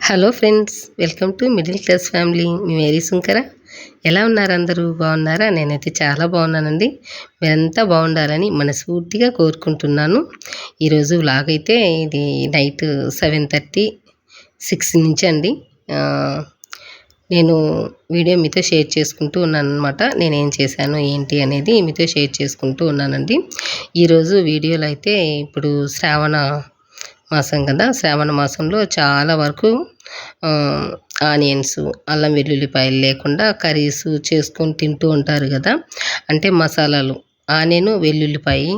Hello friends, welcome to middle class family. మీ Mary Sunkara. ఎలా ఉన్నారు? అందరూ బాగున్నారా? నేనైతే చాలా బాగున్నానండి. మీరంతా బాగుండాలని మనస్ఫూర్తిగా కోరుకుంటున్నాను. ఈరోజు వ్లాగ్ అయితే ఇది నైట్ 7:30 6 నుంచి అండి. నేను వీడియో మీతో షేర్ చేసుకుంటూ ఉన్నాను అనమాట. నేనేం చేశాను ఏంటి అనేది మీతో షేర్ చేసుకుంటూ ఉన్నానండి. ఈరోజు వీడియోలో అయితే ఇప్పుడు శ్రావణ మాసం కదా, శ్రావణ మాసంలో చాలా వరకు ఆనియన్స్, అల్లం వెల్లుల్లిపాయలు లేకుండా కర్రీస్ చేసుకొని తింటూ ఉంటారు కదా. అంటే మసాలాలు ఆనియన్, వెల్లుల్లిపాయ,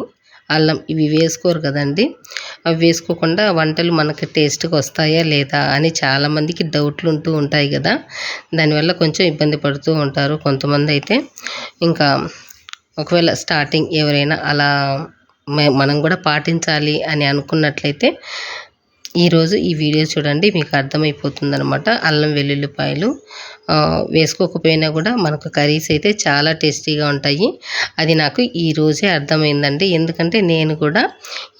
అల్లం ఇవి వేసుకోరు కదండి. అవి వేసుకోకుండా వంటలు మనకి టేస్ట్గా వస్తాయా లేదా అని చాలామందికి డౌట్లు ఉంటూ ఉంటాయి కదా. దానివల్ల కొంచెం ఇబ్బంది పడుతూ ఉంటారు కొంతమంది అయితే. ఇంకా ఒకవేళ స్టార్టింగ్ ఎవరైనా అలా మనం కూడా పాటించాలి అని అనుకున్నట్లయితే ఈరోజు ఈ వీడియో చూడండి, మీకు అర్థమైపోతుందనమాట. అల్లం వెల్లుల్లిపాయలు వేసుకోకపోయినా కూడా మనకు కర్రీస్ అయితే చాలా టేస్టీగా ఉంటాయి. అది నాకు ఈరోజే అర్థమైందండి. ఎందుకంటే నేను కూడా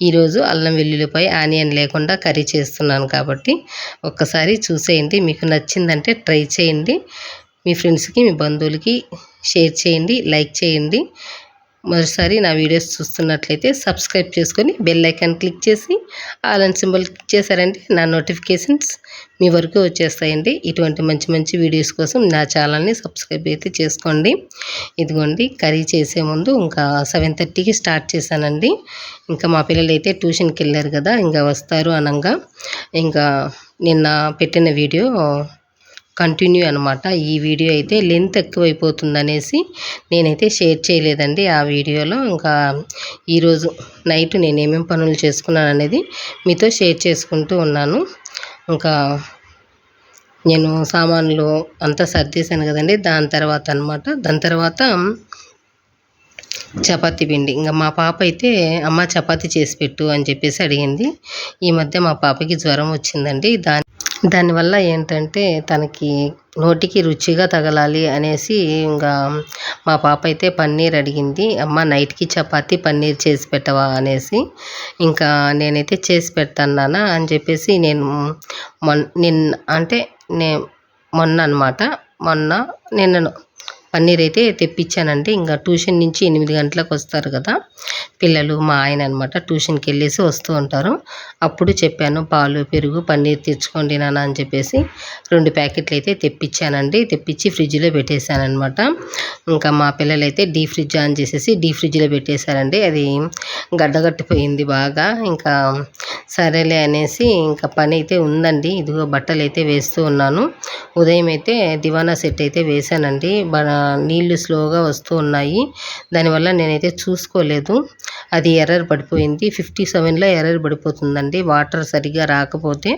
ఈరోజు అల్లం వెల్లుల్లిపాయ ఆనియన్ లేకుండా కర్రీ చేస్తున్నాను కాబట్టి ఒక్కసారి చూసేయండి. మీకు నచ్చిందంటే ట్రై చేయండి. మీ ఫ్రెండ్స్కి, మీ బంధువులకి షేర్ చేయండి, లైక్ చేయండి. మరోసారి నా వీడియోస్ చూస్తున్నట్లయితే సబ్స్క్రైబ్ చేసుకొని బెల్ ఐకాన్ క్లిక్ చేసి ఆల్ అని సింబల్ క్లిక్ చేశారంటే నా నోటిఫికేషన్స్ మీ వరకు వచ్చేస్తాయండి. ఇటువంటి మంచి మంచి వీడియోస్ కోసం నా ఛానల్ని సబ్స్క్రైబ్ అయితే చేసుకోండి. ఇదిగోండి, కర్రీ చేసే ముందు ఇంకా 7:30కి స్టార్ట్ చేశానండి. ఇంకా మా పిల్లలు అయితే ట్యూషన్కి వెళ్ళారు కదా, ఇంకా వస్తారు అనగా ఇంకా నిన్న పెట్టిన వీడియో కంటిన్యూ అనమాట. ఈ వీడియో అయితే లెంత్ ఎక్కువైపోతుందనేసి నేనైతే షేర్ చేయలేదండి ఆ వీడియోలో. ఇంకా ఈరోజు నైట్ నేను ఏమేమి పనులు చేసుకున్నాను అనేది మీతో షేర్ చేసుకుంటూ ఉన్నాను. ఇంకా నేను సామాన్లు అంతా సర్దేశాను కదండి. దాని తర్వాత చపాతీ పిండి. ఇంకా మా పాప అయితే అమ్మ చపాతీ చేసి పెట్టు అని చెప్పేసి అడిగింది. ఈ మధ్య మా పాపకి జ్వరం వచ్చిందండి. దానివల్ల ఏంటంటే తనకి నోటికి రుచిగా తగలాలి అనేసి ఇంకా మా పాప అయితే పన్నీర్ అడిగింది. అమ్మ నైట్కి చపాతీ పన్నీర్ చేసి పెట్టవా అనేసి. ఇంకా నేనైతే చేసి పెడతాను నాన్న అని చెప్పేసి నేను నిన్న పన్నీర్ అయితే తెప్పించానండి. ఇంకా ట్యూషన్ నుంచి 8 గంటలకు వస్తారు కదా పిల్లలు. మా ఆయన అనమాట ట్యూషన్కి వెళ్ళేసి వస్తూ ఉంటారు. అప్పుడు చెప్పాను, పాలు పెరుగు పన్నీర్ తెచ్చుకోండి నాన్న అని చెప్పేసి 2 ప్యాకెట్లు అయితే తెప్పించానండి. తెప్పించి ఫ్రిడ్జ్లో పెట్టేశానమాట. ఇంకా మా పిల్లలైతే డీప్ ఫ్రిడ్జ్ ఆన్ చేసేసి డీప్ ఫ్రిడ్జ్లో పెట్టేశారండి. అది గడ్డగట్టిపోయింది బాగా. ఇంకా సరేలే అనేసి ఇంకా పని అయితే ఉందండి. ఇదిగో బట్టలు అయితే వేస్తూ ఉన్నాను. ఉదయం అయితే దివానా సెట్ అయితే వేశానండి. నీళ్లు స్లోగా వస్తూ ఉన్నాయి. దానివల్ల నేనైతే చూసుకోలేదు. అది ఎర్రర్ పడిపోయింది. 57లో ఎర్రర్ పడిపోతుందండి వాటర్ సరిగ్గా రాకపోతే.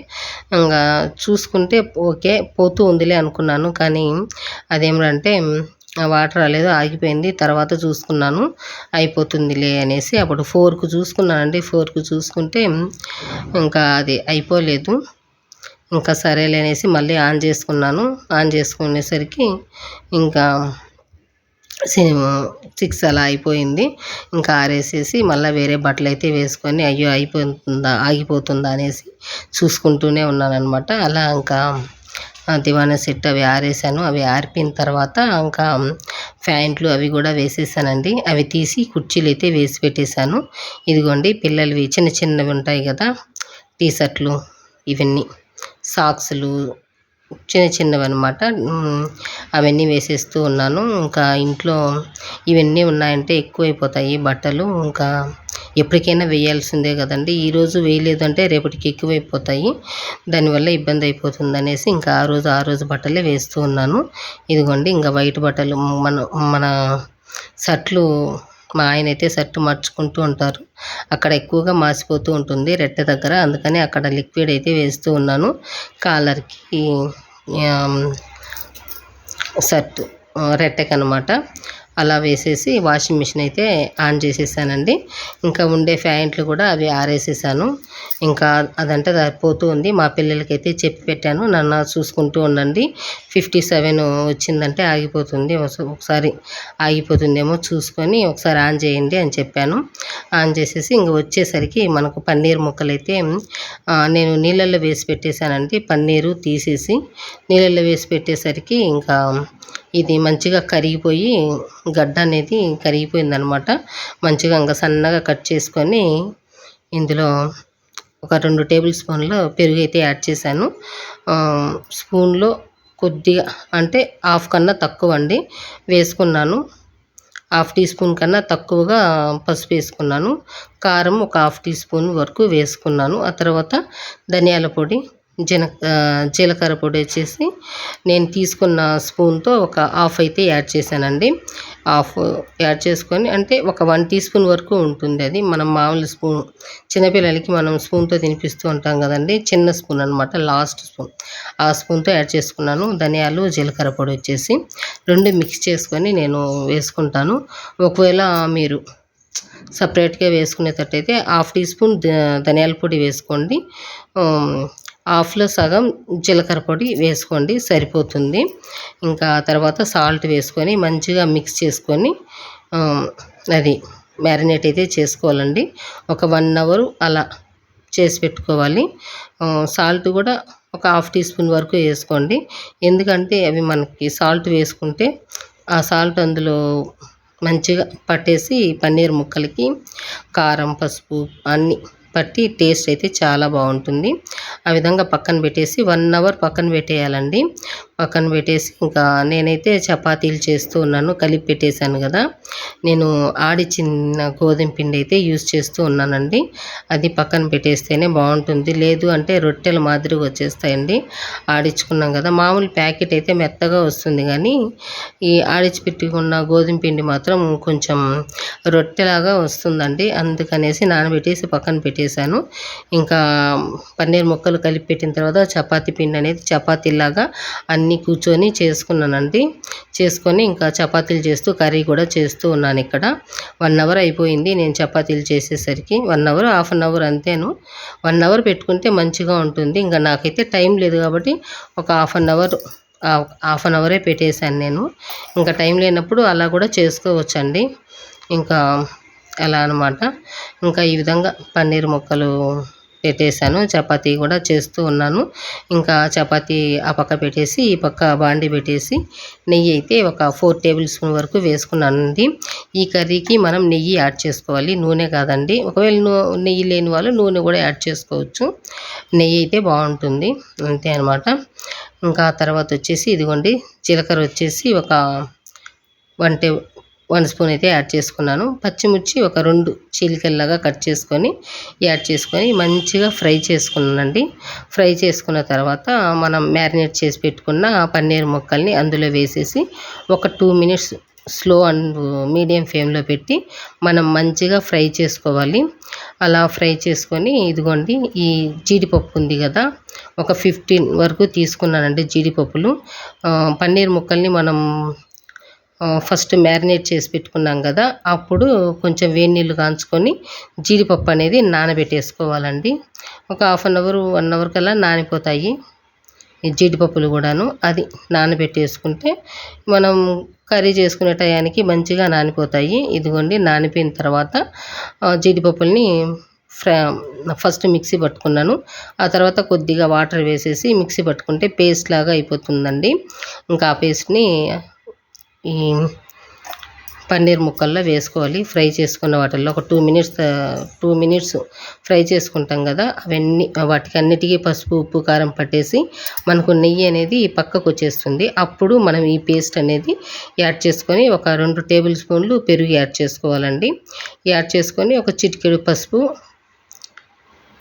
ఇంకా చూసుకుంటే ఓకే పోతూ ఉందిలే అనుకున్నాను, కానీ అదేమిటంటే వాటర్ రాలేదు, ఆగిపోయింది. తర్వాత చూసుకున్నాను అయిపోతుందిలే అనేసి అప్పుడు 4కు చూసుకున్నానండి. 4కు చూసుకుంటే ఇంకా అది అయిపోలేదు. ఇంకా సరేలే అనేసి మళ్ళీ ఆన్ చేసుకున్నాను. ఆన్ చేసుకునేసరికి ఇంకా 6 అలా అయిపోయింది. ఇంకా ఆరేసేసి మళ్ళీ వేరే బట్టలు అయితే వేసుకొని అయ్యో ఆగిపోతుందా అనేసి చూసుకుంటూనే ఉన్నానమాట. అలా ఇంకా దివానా సెట్ అవి ఆరేసాను. అవి ఆరిపోయిన తర్వాత ఇంకా ప్యాంట్లు అవి కూడా వేసేసానండి. అవి తీసి కుర్చీలు అయితే వేసి పెట్టేశాను. ఇదిగోండి పిల్లలవి చిన్న చిన్నవి ఉంటాయి కదా, టీ షర్ట్లు, ఇవన్నీ సాక్స్లు చిన్న చిన్నవి అనమాట. అవన్నీ వేసేస్తూ ఉన్నాను. ఇంకా ఇంట్లో ఇవన్నీ ఉన్నాయంటే ఎక్కువైపోతాయి బట్టలు. ఇంకా ఎప్పటికైనా వేయాల్సిందే కదండి. ఈరోజు వేయలేదంటే రేపటికి ఎక్కువైపోతాయి. దానివల్ల ఇబ్బంది అయిపోతుంది అనేసి ఇంకా ఆ రోజు బట్టలే వేస్తూ ఉన్నాను. ఇదిగోండి ఇంకా వైట్ బట్టలు మన షర్ట్లు మా ఆయన అయితే షర్టు మర్చుకుంటూ ఉంటారు. అక్కడ ఎక్కువగా మాసిపోతూ ఉంటుంది రెట్టె దగ్గర. అందుకని అక్కడ లిక్విడ్ అయితే వేస్తూ ఉన్నాను. కాలర్కి షర్టు రెట్టెకనమాట. అలా వేసేసి వాషింగ్ మిషన్ అయితే ఆన్ చేసేసానండి. ఇంకా ఉండే ప్యాంట్లు కూడా అవి ఆరేసేసాను. ఇంకా అదంటే అది పోతూ ఉంది. మా పిల్లలకైతే చెప్పి పెట్టాను, నన్ను చూసుకుంటూ ఉండండి, 57 వచ్చిందంటే ఆగిపోతుంది, ఒకసారి ఆగిపోతుందేమో చూసుకొని ఒకసారి ఆన్ చేయండి అని చెప్పాను. ఆన్ చేసేసి ఇంక వచ్చేసరికి మనకు పన్నీర్ ముక్కలైతే నేను నీళ్ళల్లో వేసి పెట్టేశానండి. పన్నీరు తీసేసి నీళ్ళల్లో వేసి పెట్టేసరికి ఇంకా ఇది మంచిగా కరిగిపోయి గడ్డ అనేది కరిగిపోయిందనమాట. మంచిగా ఇంకా సన్నగా కట్ చేసుకొని ఇందులో ఒక 2 టేబుల్ స్పూన్ల పెరుగు అయితే యాడ్ చేశాను. స్పూన్లో కొద్దిగా అంటే హాఫ్ కన్నా తక్కువ అండి వేసుకున్నాను. హాఫ్ టీ స్పూన్ కన్నా తక్కువగా పసుపు వేసుకున్నాను. కారం ఒక హాఫ్ టీ స్పూన్ వరకు వేసుకున్నాను. ఆ తర్వాత ధనియాల పొడి, జీలకర్ర పొడి వచ్చేసి నేను తీసుకున్న స్పూన్తో ఒక హాఫ్ అయితే యాడ్ చేశానండి. హాఫ్ యాడ్ చేసుకొని అంటే ఒక 1 టీ స్పూన్ వరకు ఉంటుంది. అది మనం మామూలు స్పూన్, చిన్నపిల్లలకి మనం స్పూన్తో తినిపిస్తూ ఉంటాం కదండి, చిన్న స్పూన్ అనమాట, లాస్ట్ స్పూన్, ఆ స్పూన్తో యాడ్ చేసుకున్నాను. ధనియాలు, జీలకర్ర పొడి వచ్చేసి 2 మిక్స్ చేసుకొని నేను వేసుకుంటాను. ఒకవేళ మీరు సపరేట్గా వేసుకునేటట్టయితే హాఫ్ టీ స్పూన్ ధనియాల పొడి వేసుకోండి, హాఫ్లో సగం జీలకర్ర పొడి వేసుకోండి, సరిపోతుంది. ఇంకా తర్వాత సాల్ట్ వేసుకొని మంచిగా మిక్స్ చేసుకొని అది మ్యారినేట్ అయితే చేసుకోవాలండి. ఒక 1 అవర్ అలా చేసి పెట్టుకోవాలి. సాల్ట్ కూడా ఒక హాఫ్ టీ స్పూన్ వరకు వేసుకోండి. ఎందుకంటే అవి మనకి సాల్ట్ వేసుకుంటే ఆ సాల్ట్ అందులో మంచిగా పట్టేసి పన్నీర్ ముక్కలకి కారం, పసుపు అన్నీ పట్టి టేస్ట్ అయితే చాలా బాగుంటుంది. ఆ విధంగా పక్కన పెట్టేసి 1 అవర్ పక్కన పెట్టేయాలండి. పక్కన పెట్టేసి ఇంకా నేనైతే చపాతీలు చేస్తూ ఉన్నాను. కలిపి పెట్టేశాను కదా, నేను ఆడిచ్చిన గోధుమ పిండి అయితే యూజ్ చేస్తూ ఉన్నానండి. అది పక్కన పెట్టేస్తేనే బాగుంటుంది, లేదు అంటే రొట్టెల మాదిరిగా వచ్చేస్తాయండి. ఆడించుకున్నాం కదా, మామూలు ప్యాకెట్ అయితే మెత్తగా వస్తుంది, కానీ ఈ ఆడిచి పెట్టుకున్న గోధుమ పిండి మాత్రం కొంచెం రొట్టెలాగా వస్తుందండి. అందుకనేసి నానబెట్టేసి పక్కన పెట్టేశాను. ఇంకా పన్నీర్ ముక్కలు కలిపి పెట్టిన తర్వాత చపాతీ పిండి అనేది చపాతీలాగా అన్నీ కూర్చొని చేసుకున్నానండి. చేసుకొని ఇంకా చపాతీలు చేస్తూ కర్రీ కూడా చేస్తూ ఉన్నాను. ఇక్కడ 1 అవర్ అయిపోయింది నేను చపాతీలు చేసేసరికి. 1 అవర్, హాఫ్ అన్ అవర్ అంతేను. 1 అవర్ పెట్టుకుంటే మంచిగా ఉంటుంది. ఇంకా నాకైతే టైం లేదు కాబట్టి ఒక హాఫ్ అన్ అవరే పెట్టేశాను నేను. ఇంకా టైం లేనప్పుడు అలా కూడా చేసుకోవచ్చండి. ఇంకా అలా అనమాట. ఇంకా ఈ విధంగా పన్నీర్ ముక్కలు పెట్టేశాను. చపాతీ కూడా చేస్తూ ఉన్నాను. ఇంకా చపాతీ ఆ పక్క పెట్టేసి ఈ పక్క బాండి పెట్టేసి నెయ్యి అయితే ఒక 4 టేబుల్ స్పూన్ వరకు వేసుకున్నానండి. ఈ కర్రీకి మనం నెయ్యి యాడ్ చేసుకోవాలి, నూనె కాదండి. ఒకవేళ నెయ్యి లేని వాళ్ళు నూనె కూడా యాడ్ చేసుకోవచ్చు. నెయ్యి అయితే బాగుంటుంది, అంతే అనమాట. ఇంకా తర్వాత వచ్చేసి ఇదిగోండి జీలకర్ర వచ్చేసి ఒక 1 స్పూన్ అయితే యాడ్ చేసుకున్నాను. పచ్చిమిర్చి ఒక 2 చీలికల్లాగా కట్ చేసుకొని యాడ్ చేసుకొని మంచిగా ఫ్రై చేసుకున్నానండి. ఫ్రై చేసుకున్న తర్వాత మనం మ్యారినేట్ చేసి పెట్టుకున్న పన్నీర్ ముక్కల్ని అందులో వేసేసి ఒక 2 మినిట్స్ స్లో అండ్ మీడియం ఫ్లేమ్లో పెట్టి మనం మంచిగా ఫ్రై చేసుకోవాలి. అలా ఫ్రై చేసుకొని ఇదిగోండి ఈ జీడిపప్పు ఉంది కదా, ఒక 15 వరకు తీసుకున్నానండి జీడిపప్పులు. పన్నీర్ ముక్కల్ని మనం ఫస్ట్ మ్యారినేట్ చేసి పెట్టుకున్నాం కదా, అప్పుడు కొంచెం వేడి నీళ్ళు కాంచుకొని జీడిపప్పు అనేది నానబెట్టేసుకోవాలండి. ఒక హాఫ్ అన్ అవర్ 1 అవర్ కల్లా నానిపోతాయి ఈ జీడిపప్పులు కూడాను. అది నానబెట్టేసుకుంటే మనం కర్రీ చేసుకునే టయానికి మంచిగా నానిపోతాయి. ఇదిగోండి నానిపోయిన తర్వాత జీడిపప్పుల్ని ఫస్ట్ మిక్సీ పట్టుకున్నాను. ఆ తర్వాత కొద్దిగా వాటర్ వేసేసి మిక్సీ పట్టుకుంటే పేస్ట్ లాగా అయిపోతుందండి. ఇంకా ఆ పేస్ట్ని ఈ పన్నీర్ ముక్కల్లో వేసుకోవాలి. ఫ్రై చేసుకున్న వాటిల్లో ఒక 2 మినిట్స్ ఫ్రై చేసుకుంటాం కదా, అవన్నీ వాటికి అన్నిటికీ పసుపు, ఉప్పు, కారం పట్టేసి మనకు నెయ్యి అనేది పక్కకు వచ్చేస్తుంది. అప్పుడు మనం ఈ పేస్ట్ అనేది యాడ్ చేసుకొని ఒక 2 టేబుల్ స్పూన్లు పెరుగు యాడ్ చేసుకోవాలండి. యాడ్ చేసుకొని ఒక చిటికెడు పసుపు,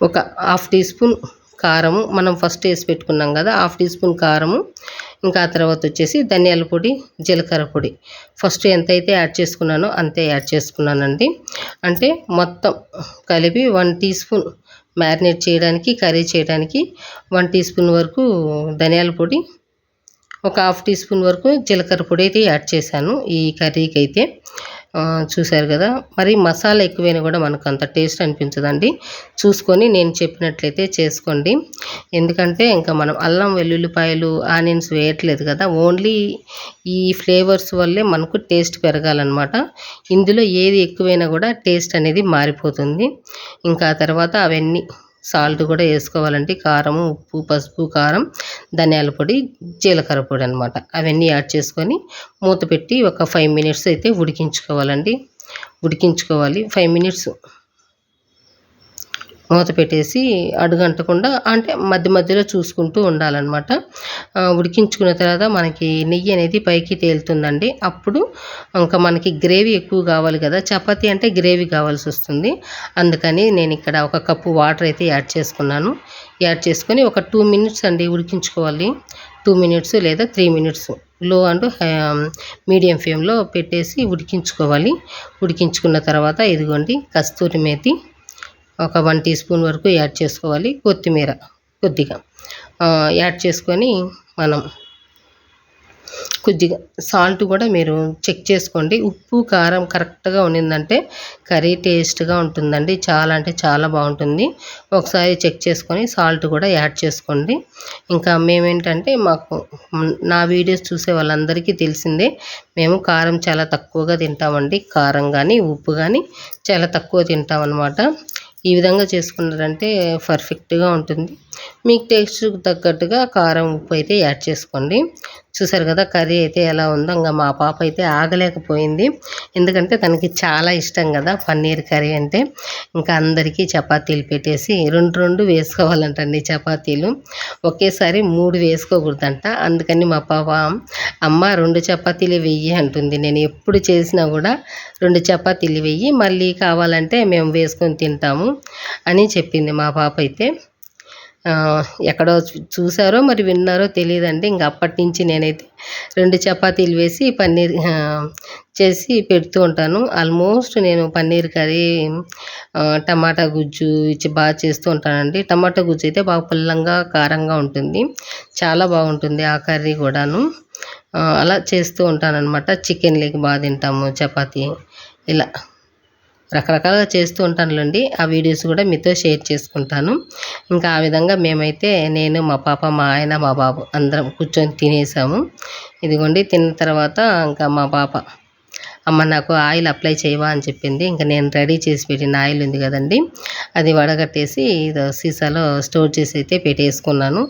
ఒక హాఫ్ టీ స్పూన్ కారము, మనం ఫస్ట్ వేసి పెట్టుకున్నాం కదా హాఫ్ టీ స్పూన్ కారము, ఇంకా ఆ తర్వాత వచ్చేసి ధనియాల పొడి, జీలకర్ర పొడి ఫస్ట్ ఎంతైతే యాడ్ చేసుకున్నానో అంతే యాడ్ చేసుకున్నానండి. అంటే మొత్తం కలిపి 1 టీ స్పూన్ మ్యారినేట్ చేయడానికి, కర్రీ చేయడానికి 1 టీ స్పూన్ వరకు ధనియాల పొడి, ఒక హాఫ్ టీ స్పూన్ వరకు జీలకర్ర పొడి అయితే యాడ్ చేశాను ఈ కర్రీకి అయితే. చూసారు కదా, మరి మసాలా ఎక్కువైనా కూడా మనకు అంత టేస్ట్ అనిపించదండి. చూసుకొని నేను చెప్పినట్లయితే చేసుకోండి. ఎందుకంటే ఇంకా మనం అల్లం వెల్లుల్లిపాయలు ఆనియన్స్ వేయట్లేదు కదా, ఓన్లీ ఈ ఫ్లేవర్స్ వల్లే మనకు టేస్ట్ పెరగాలన్నమాట. ఇందులో ఏది ఎక్కువైనా కూడా టేస్ట్ అనేది మారిపోతుంది. ఇంకా తర్వాత అవన్నీ సాల్ట్ కూడా వేసుకోవాలండి. కారము, ఉప్పు, పసుపు, కారం, ధనియాల పొడి, జీలకర్ర పొడి అనమాట. అవన్నీ యాడ్ చేసుకొని మూత పెట్టి ఒక 5 మినిట్స్ అయితే ఉడికించుకోవాలండి. 5 మినిట్స్ మూత పెట్టేసి అడుగంటకుండా అంటే మధ్య మధ్యలో చూసుకుంటూ ఉండాలన్నమాట. ఉడికించుకున్న తర్వాత మనకి నెయ్యి అనేది పైకి తేలుతుందండి. అప్పుడు ఇంకా మనకి గ్రేవీ ఎక్కువ కావాలి కదా, చపాతీ అంటే గ్రేవీ కావాల్సి వస్తుంది. అందుకని నేను ఇక్కడ ఒక కప్పు వాటర్ అయితే యాడ్ చేసుకున్నాను. యాడ్ చేసుకొని ఒక 2 మినిట్స్ అండి ఉడికించుకోవాలి. 2 మినిట్స్ లేదా 3 మినిట్స్ లో అండ్ మీడియం ఫ్లేమ్లో పెట్టేసి ఉడికించుకోవాలి. ఉడికించుకున్న తర్వాత ఇదిగోండి కస్తూరి మేతి ఒక 1 టీ స్పూన్ వరకు యాడ్ చేసుకోవాలి. కొత్తిమీర కొద్దిగా యాడ్ చేసుకొని మనం కొద్దిగా సాల్ట్ కూడా మీరు చెక్ చేసుకోండి. ఉప్పు కారం కరెక్ట్గా ఉండిందంటే కర్రీ టేస్ట్గా ఉంటుందండి. చాలా అంటే చాలా బాగుంటుంది. ఒకసారి చెక్ చేసుకొని సాల్ట్ కూడా యాడ్ చేసుకోండి. ఇంకా మేమేంటంటే నా వీడియోస్ చూసే వాళ్ళందరికీ తెలిసిందే, మేము కారం చాలా తక్కువగా తింటామండి. కారం కానీ ఉప్పు కానీ చాలా తక్కువ తింటాం అన్నమాట. ఈ విధంగా చేసుకున్నారంటే పర్ఫెక్ట్గా ఉంటుంది. మీకు టేస్ట్కి తగ్గట్టుగా కారం ఉప్పు అయితే యాడ్ చేసుకోండి. చూసారు కదా కర్రీ అయితే ఎలా ఉందో. ఇంకా మా పాప అయితే ఆగలేకపోయింది. ఎందుకంటే తనకి చాలా ఇష్టం కదా పన్నీర్ కర్రీ అంటే. ఇంకా అందరికీ చపాతీలు పెట్టేసి 2 వేసుకోవాలంటండి చపాతీలు. ఒకేసారి 3 వేసుకోకూడదంట. అందుకని మా పాప అమ్మ 2 చపాతీలు వెయ్యి అంటుంది. నేను ఎప్పుడు చేసినా కూడా 2 చపాతీలు వెయ్యి, మళ్ళీ కావాలంటే మేము వేసుకొని తింటాము అని చెప్పింది మా పాప అయితే. ఎక్కడో చూసారో మరి విన్నారో తెలియదండి. ఇంక అప్పటి నుంచి నేనైతే 2 చపాతీలు వేసి పన్నీర్ చేసి పెడుతూ ఉంటాను. ఆల్మోస్ట్ నేను పన్నీర్ కర్రీ టమాటా గుజ్జు ఇచ్చి బాగా చేస్తూ ఉంటానండి. టమాటా గుజ్జు అయితే బాగా పుల్లంగా కారంగా ఉంటుంది. చాలా బాగుంటుంది ఆ కర్రీ కూడాను. అలా చేస్తూ ఉంటానన్నమాట. చికెన్ లెగ్ బాగా తింటాము, చపాతీ ఇలా రకరకాలుగా చేస్తూ ఉంటానులేండి. ఆ వీడియోస్ కూడా మీతో షేర్ చేసుకుంటాను. ఇంకా ఆ విధంగా మేమైతే నేను, మా పాప, మా ఆయన, మా బాబు అందరం కూర్చొని తినేసాము. ఇదిగోండి తిన్న తర్వాత ఇంకా మా పాప అమ్మ నాకు ఆయిల్ అప్లై చేయవా అని చెప్పింది. ఇంకా నేను రెడీ చేసి పెట్టిన ఆయిల్ ఉంది కదండి, అది వడగట్టేసి సీసాలో స్టోర్ చేసి అయితే పెట్టేసుకున్నాను.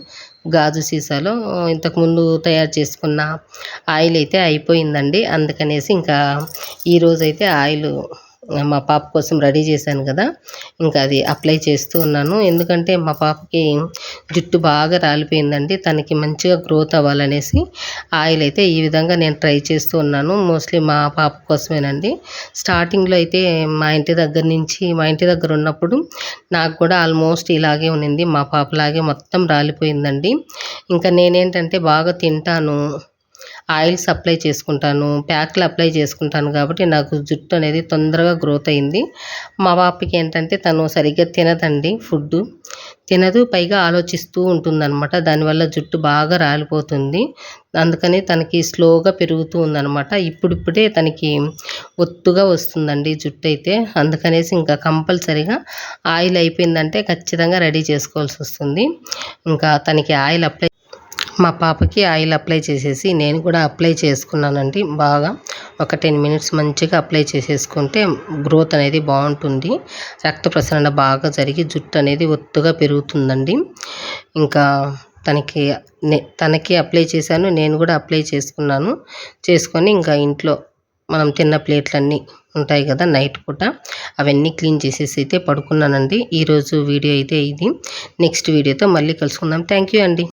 గాజు సీసాలో ఇంతకుముందు తయారు చేసుకున్న ఆయిల్ అయితే అయిపోయిందండి. అందుకనేసి ఇంకా ఈరోజైతే ఆయిల్ మా పాప కోసం రెడీ చేశాను కదా, ఇంకా అది అప్లై చేస్తూ ఉన్నాను. ఎందుకంటే మా పాపకి జుట్టు బాగా రాలిపోయిందండి. తనకి మంచిగా గ్రోత్ అవ్వాలనేసి ఆయిల్ అయితే ఈ విధంగా నేను ట్రై చేస్తూ ఉన్నాను. మోస్ట్లీ మా పాప కోసమేనండి. స్టార్టింగ్లో అయితే మా ఇంటి దగ్గర ఉన్నప్పుడు నాకు కూడా ఆల్మోస్ట్ ఇలాగే ఉన్నింది. మా పాపలాగే మొత్తం రాలిపోయిందండి. ఇంకా నేనేంటంటే బాగా తింటాను, ఆయిల్స్ అప్లై చేసుకుంటాను, ప్యాక్లు అప్లై చేసుకుంటాను కాబట్టి నాకు జుట్టు అనేది తొందరగా గ్రోత్ అయింది. మా పాపకి ఏంటంటే తను సరిగ్గా తినదండి, ఫుడ్డు తినదు, పైగా ఆలోచిస్తూ ఉంటుందన్నమాట. దానివల్ల జుట్టు బాగా రాలిపోతుంది. అందుకని తనకి స్లోగా పెరుగుతూ ఉందన్నమాట. ఇప్పుడిప్పుడే తనకి ఒత్తుగా వస్తుందండి జుట్టు అయితే. అందుకనేసి ఇంకా కంపల్సరీగా ఆయిల్ అయిపోయిందంటే ఖచ్చితంగా రెడీ చేసుకోవాల్సి వస్తుంది. ఇంకా తనకి ఆయిల్ అప్లై మా పాపకి ఆయిల్ అప్లై చేసేసి నేను కూడా అప్లై చేసుకున్నానండి. బాగా ఒక 10 మినిట్స్ మంచిగా అప్లై చేసేసుకుంటే గ్రోత్ అనేది బాగుంటుంది. రక్త ప్రసరణ బాగా జరిగి జుట్టు అనేది ఒత్తుగా పెరుగుతుందండి. ఇంకా తనకి అప్లై చేశాను, నేను కూడా అప్లై చేసుకొని ఇంకా ఇంట్లో మనం తిన్న ప్లేట్లన్నీ ఉంటాయి కదా నైట్ పూట, అవన్నీ క్లీన్ చేసేసి అయితే పడుకున్నానండి. ఈరోజు వీడియో అయితే ఇది. నెక్స్ట్ వీడియోతో మళ్ళీ కలుసుకుందాం. థ్యాంక్ యూ అండి.